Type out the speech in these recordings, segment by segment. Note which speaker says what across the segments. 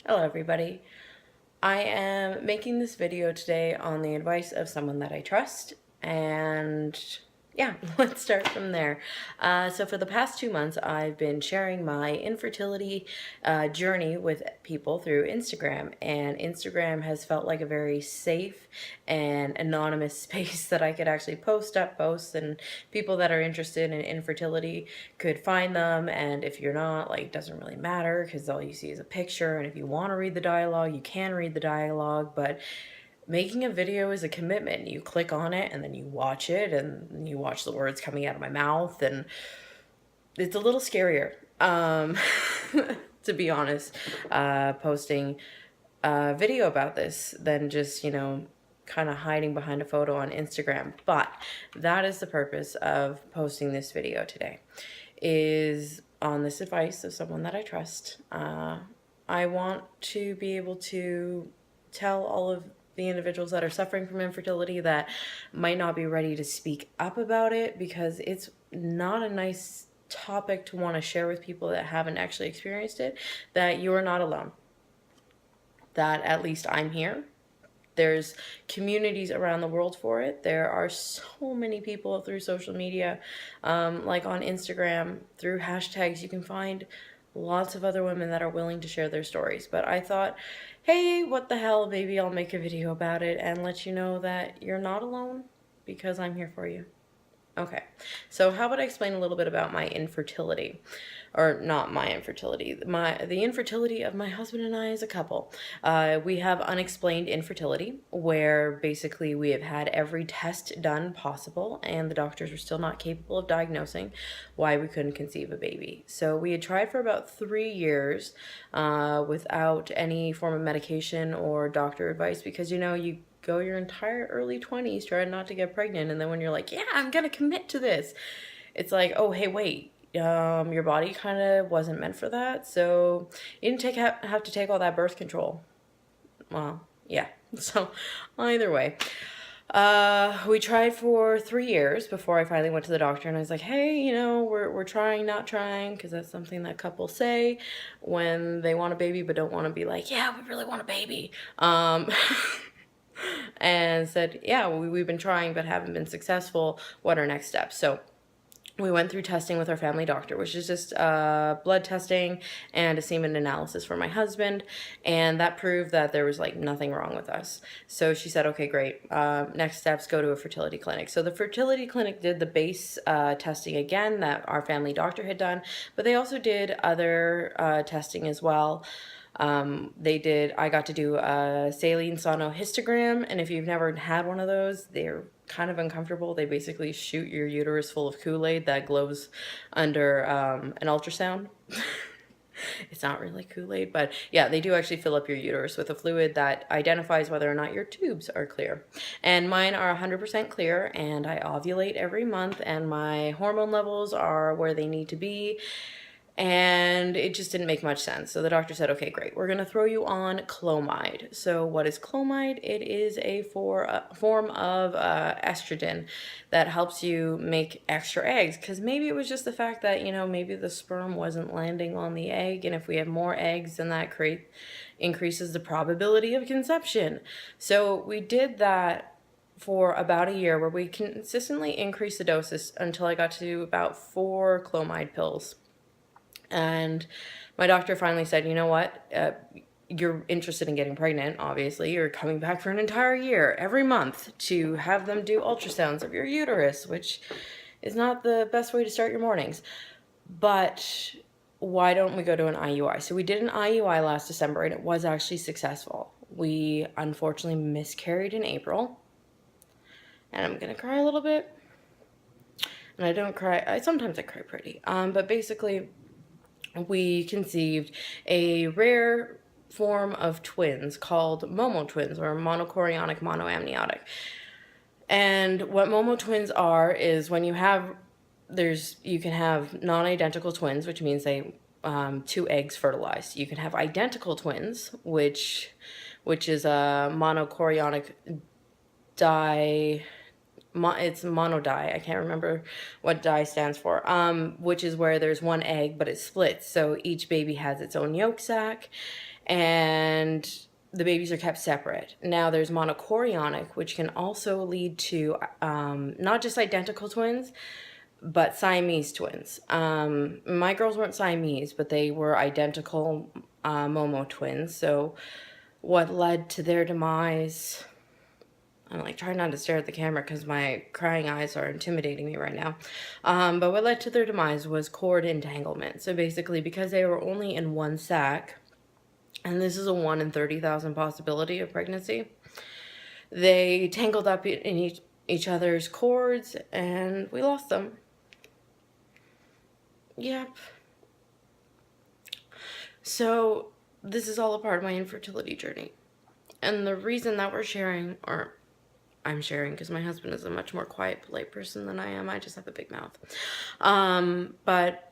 Speaker 1: Hello everybody. I am making this video today on the advice of someone that I trust, and yeah, let's start from there. So for the past 2 months, I've been sharing my infertility journey with people through Instagram, and Instagram has felt like a very safe and anonymous space that I could actually post up posts, and people that are interested in infertility could find them. And if you're not, like, it doesn't really matter because all you see is a picture, and if you want to read the dialogue, you can read the dialogue, but making a video is a commitment. You click on it and then you watch it and you watch the words coming out of my mouth, and it's a little scarier, to be honest, posting a video about this than just, kind of hiding behind a photo on Instagram. But that is the purpose of posting this video today, is on this advice of someone that I trust. I want to be able to tell all of the individuals that are suffering from infertility that might not be ready to speak up about it, because it's not a nice topic to want to share with people that haven't actually experienced it, that you are not alone, that at least I'm here. There's communities around the world for it. There are so many people through social media, like on Instagram, through hashtags, you can find lots of other women that are willing to share their stories. But I thought, hey, what the hell, maybe I'll make a video about it and let you know that you're not alone, because I'm here for you. Okay, so how about I explain a little bit about my infertility, or not my infertility, the infertility of my husband and I as a couple. We have unexplained infertility, where basically we have had every test done possible, and the doctors were still not capable of diagnosing why we couldn't conceive a baby. So we had tried for about 3 years without any form of medication or doctor advice, because you go your entire early 20s trying not to get pregnant, and then when you're like, yeah, I'm gonna commit to this, it's like, oh, hey, wait, your body kind of wasn't meant for that, so you didn't have to take all that birth control. Well, yeah. So either way, we tried for 3 years before I finally went to the doctor, and I was like, hey, we're trying, not trying, because that's something that couples say when they want a baby but don't want to be like, yeah, we really want a baby. And said, yeah, we've been trying but haven't been successful. What are next steps? So we went through testing with our family doctor, which is just blood testing and a semen analysis for my husband, and that proved that there was like nothing wrong with us. So she said, okay, great, next steps, go to a fertility clinic. So the fertility clinic did the base testing again that our family doctor had done, but they also did other testing as well. I got to do a saline sonohysterogram, and if you've never had one of those, they're kind of uncomfortable. They basically shoot your uterus full of Kool-Aid that glows under an ultrasound. It's not really Kool-Aid, but yeah, they do actually fill up your uterus with a fluid that identifies whether or not your tubes are clear. And mine are 100% clear, and I ovulate every month, and my hormone levels are where they need to be. And it just didn't make much sense. So the doctor said, okay, great, we're going to throw you on Clomide. So what is Clomide? It is a form of estrogen that helps you make extra eggs, because maybe it was just the fact that, maybe the sperm wasn't landing on the egg, and if we have more eggs, then that increases the probability of conception. So we did that for about a year, where we consistently increased the doses until I got to about 4 Clomide pills. And my doctor finally said, you know what, you're interested in getting pregnant, obviously. You're coming back for an entire year, every month, to have them do ultrasounds of your uterus, which is not the best way to start your mornings. But why don't we go to an IUI? So we did an IUI last December, and it was actually successful. We unfortunately miscarried in April. And I'm going to cry a little bit. And I don't cry. Sometimes I cry pretty. But basically, we conceived a rare form of twins called Momo twins, or monochorionic monoamniotic. And what Momo twins are is when you can have non-identical twins, which means they 2 eggs fertilized. You can have identical twins, which is a monochorionic it's monodie. I can't remember what dye stands for. Which is where there's one egg, but it splits. So each baby has its own yolk sac, and the babies are kept separate. Now there's monochorionic, which can also lead to not just identical twins, but Siamese twins. My girls weren't Siamese, but they were identical Momo twins. So what led to their demise, I'm like trying not to stare at the camera because my crying eyes are intimidating me right now. But what led to their demise was cord entanglement. So basically, because they were only in one sac, and this is a 1 in 30,000 possibility of pregnancy, they tangled up in each other's cords, and we lost them. Yep. So this is all a part of my infertility journey. And the reason that we're sharing, or I'm sharing because my husband is a much more quiet, polite person than I am. I just have a big mouth. But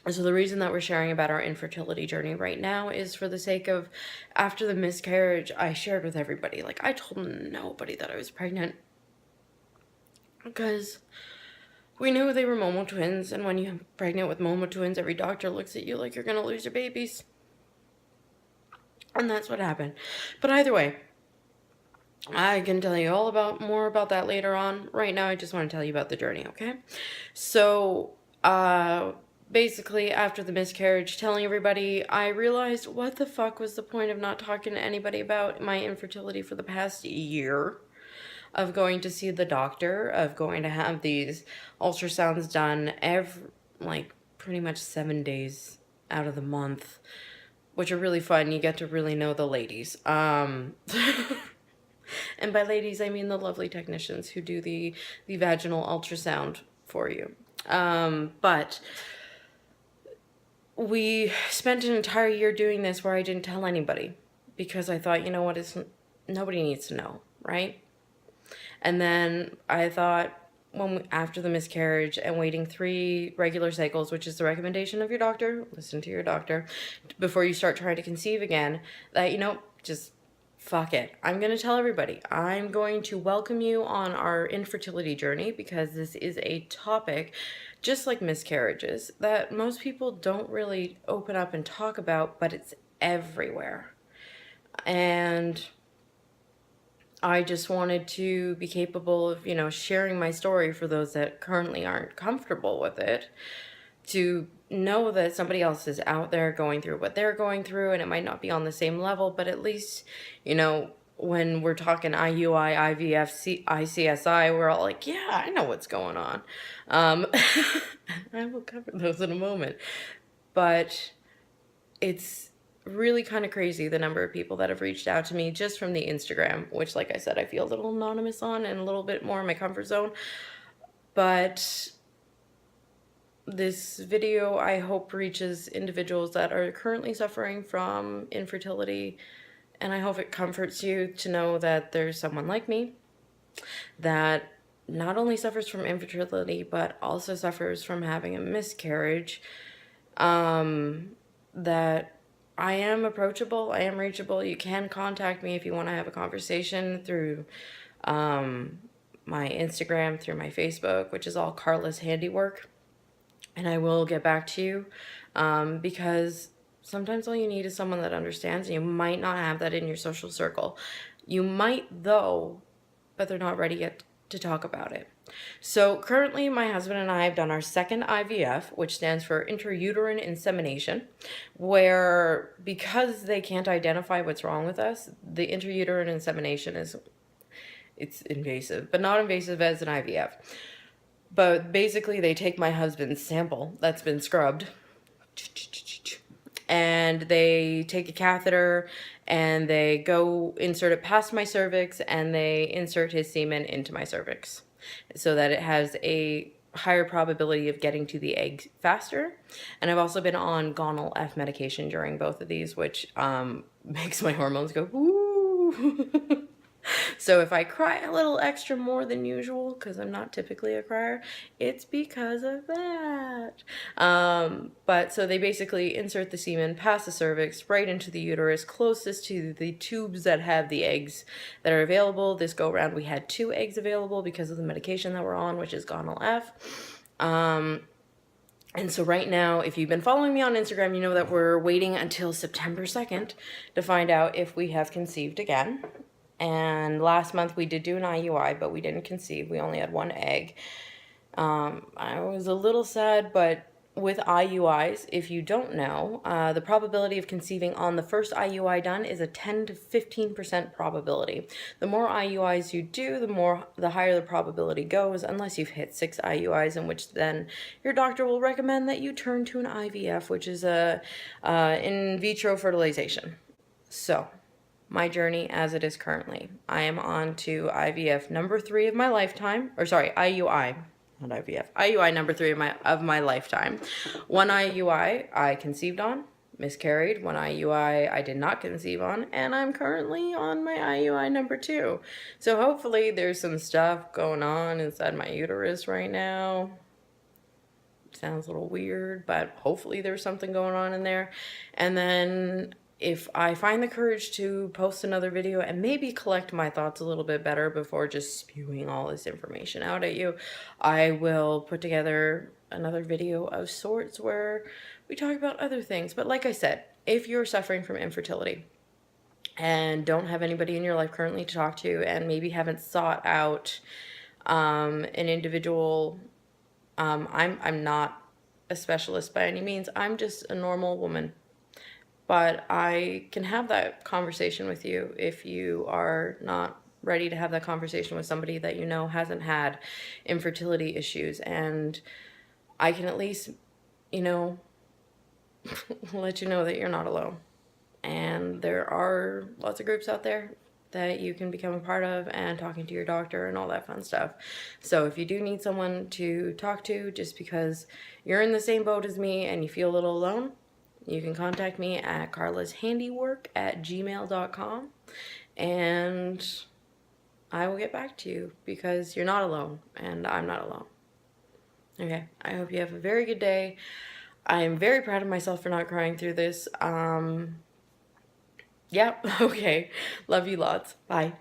Speaker 1: so the reason that we're sharing about our infertility journey right now is for the sake of, after the miscarriage, I shared with everybody. Like, I told nobody that I was pregnant because we knew they were Momo twins. And when you're pregnant with Momo twins, every doctor looks at you like you're going to lose your babies. And that's what happened. But either way, I can tell you all more about that later on. Right now, I just want to tell you about the journey, okay? So, basically, after the miscarriage, telling everybody, I realized what the fuck was the point of not talking to anybody about my infertility for the past year, of going to see the doctor, of going to have these ultrasounds done pretty much 7 days out of the month, which are really fun. You get to really know the ladies. And by ladies, I mean the lovely technicians who do the vaginal ultrasound for you. But we spent an entire year doing this where I didn't tell anybody because I thought, you know what, nobody needs to know, right? And then I thought, after the miscarriage and waiting 3 regular cycles, which is the recommendation of your doctor, listen to your doctor, before you start trying to conceive again, that, just fuck it. I'm going to tell everybody. I'm going to welcome you on our infertility journey because this is a topic, just like miscarriages, that most people don't really open up and talk about, but it's everywhere. And I just wanted to be capable of, sharing my story for those that currently aren't comfortable with it, to know that somebody else is out there going through what they're going through, and it might not be on the same level, but at least, when we're talking IUI, IVF, ICSI, we're all like, yeah, I know what's going on. I will cover those in a moment. But it's really kind of crazy the number of people that have reached out to me just from the Instagram, which, like I said, I feel a little anonymous on and a little bit more in my comfort zone. But this video, I hope, reaches individuals that are currently suffering from infertility, and I hope it comforts you to know that there's someone like me that not only suffers from infertility, but also suffers from having a miscarriage, that I am approachable, I am reachable. You can contact me if you want to have a conversation through my Instagram, through my Facebook, which is all Carla's Handiwork. And I will get back to you because sometimes all you need is someone that understands. And you might not have that in your social circle. You might, though, but they're not ready yet to talk about it. So currently, my husband and I have done our second IVF, which stands for intrauterine insemination, where because they can't identify what's wrong with us, the intrauterine insemination it's invasive, but not invasive as an IVF. But basically, they take my husband's sample that's been scrubbed, and they take a catheter, and they go insert it past my cervix, and they insert his semen into my cervix so that it has a higher probability of getting to the egg faster. And I've also been on gonal F medication during both of these, which makes my hormones go, woo. So if I cry a little extra more than usual, because I'm not typically a crier, it's because of that. But so they basically insert the semen past the cervix, right into the uterus, closest to the tubes that have the eggs that are available. This go around, we had 2 eggs available because of the medication that we're on, which is Gonal F. And so right now, if you've been following me on Instagram, you know that we're waiting until September 2nd to find out if we have conceived again. And last month we did do an IUI, but we didn't conceive. We only had 1 egg. I was a little sad, but with IUIs, if you don't know, the probability of conceiving on the first IUI done is a 10 to 15% probability. The more IUIs you do, the higher the probability goes, unless you've hit 6 IUIs, in which then your doctor will recommend that you turn to an IVF, which is a in vitro fertilization. So, my journey as it is currently, I am on to IVF number 3 of my lifetime, or sorry, IUI. Not IVF. IUI number 3 of my lifetime. 1 IUI I conceived on, miscarried. 1 IUI I did not conceive on, and I'm currently on my IUI number 2. So hopefully there's some stuff going on inside my uterus right now. Sounds a little weird, but hopefully there's something going on in there. And then if I find the courage to post another video and maybe collect my thoughts a little bit better before just spewing all this information out at you, I will put together another video of sorts where we talk about other things. But like I said, if you're suffering from infertility and don't have anybody in your life currently to talk to, and maybe haven't sought out an individual, I'm not a specialist by any means. I'm just a normal woman. But I can have that conversation with you if you are not ready to have that conversation with somebody that you know hasn't had infertility issues. And I can at least, you know, let you know that you're not alone. And there are lots of groups out there that you can become a part of, and talking to your doctor and all that fun stuff. So if you do need someone to talk to just because you're in the same boat as me and you feel a little alone, you can contact me at carlashandiwork@gmail.com, and I will get back to you, because you're not alone and I'm not alone. Okay, I hope you have a very good day. I am very proud of myself for not crying through this. Yeah, okay. Love you lots. Bye.